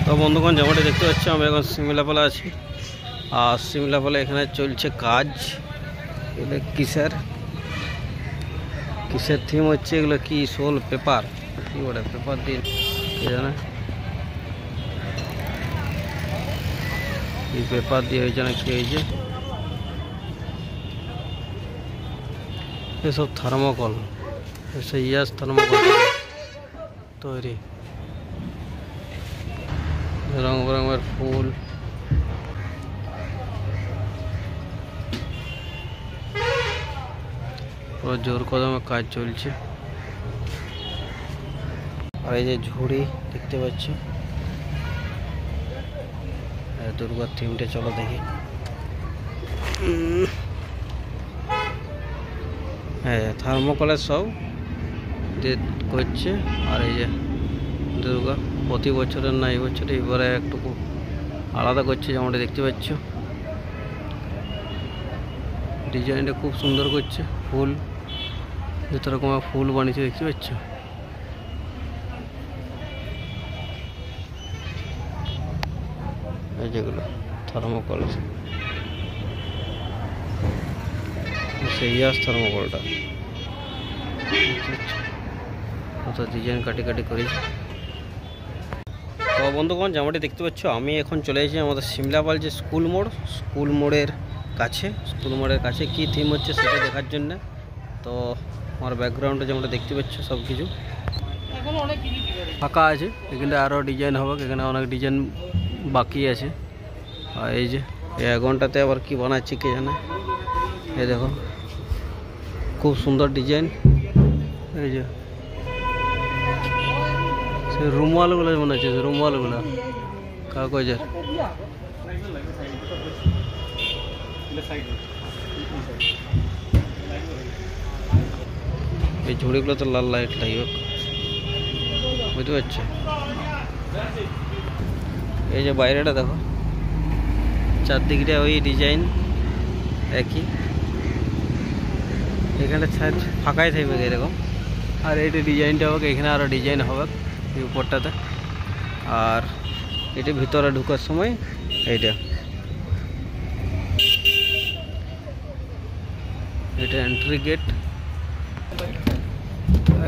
তো বন্ধুগণ যেমনটা দেখতে পাচ্ছি আমি এখন সিমলাপালা আছি। আর সিমলাপালা এখানে চলছে কাজ। এগুলো কিসের থিম হচ্ছে, এগুলো কি শোল পেপার কি বলে, পেপার দিয়ে কে জানে, এই পেপার দিয়ে হয়েছে না কি হয়েছে। এসব থার্মোকল, ইয়াস থার্মোকল তৈরি, রং বেরঙের ফুল, পুরো জোর কদমে কাজ চলছে। আর এই যে ঝুড়ি দেখতে পাচ্ছ, দুর্গার থিমটা চলো দেখি। হ্যাঁ, থার্মোকলের সব দিয়ে করছে। আর এই যে দুর্গা প্রতি বছরের না, এই বছরে এবারে একটু আলাদা করছে, যেমনটা দেখতে পাচ্ছ। ডিজাইনটা খুব সুন্দর করছে, ফুল যত রকমের ফুল বানিয়েছে দেখতে পাচ্ছ। এই যেগুলো থার্মোকল, সেই থার্মোকলটা কত ডিজাইন কাটি করেছে। তো বন্ধুগণ যেমনটি দেখতে পাচ্ছ, আমি এখন চলে এসেছি আমাদের সিমলাপাল যে স্কুল মোড়ের কাছে কি থিম হচ্ছে সেটা দেখার জন্য। তো আমার ব্যাকগ্রাউন্ডে যেমনটা দেখতে পাচ্ছ সব কিছু ফাঁকা আছে, এখানে আরও ডিজাইন হবে, এখানে অনেক ডিজাইন বাকি আছে। আর এই যে এই ঘন্টাতে আবার কি বানাচ্ছি কে জানে। এই দেখো খুব সুন্দর ডিজাইন। এই যে সেই রুমালগুলো মনে হচ্ছে, রুমালগুলো কাগজের। এই ঝুড়িগুলো তো লাল লাইট লাগবে, বুঝতে পারছো। এই যে বাইরেটা দেখো, চারদিকটা ওই ডিজাইন একই, এখানে ফাঁকাই থাকবে এরকম। আর এইটা ডিজাইনটা হোক, এখানে আরও ডিজাইন হবে এই উপরটাতে। আর এটা ভিতরে ঢুকার সময় এটা এন্ট্রি গেট,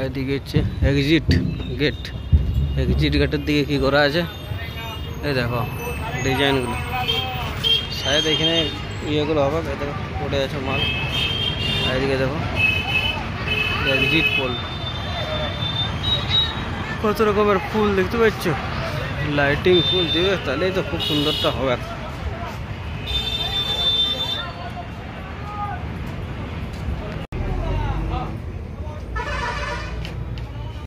এদিকে হচ্ছে এক্সিট গেটের দিকে কি করা আছে এই দেখো ডিজাইনগুলো। শায়দ এখানে ইয়েগুলো হবে, দেখো পড়ে আছে মাল। এদিকে দেখো এক্সিট পোল, কত রকমের ফুল দেখতে পাচ্ছ, লাইটিং ফুল দিবে তাহলেই তো খুব সুন্দরটা হবে।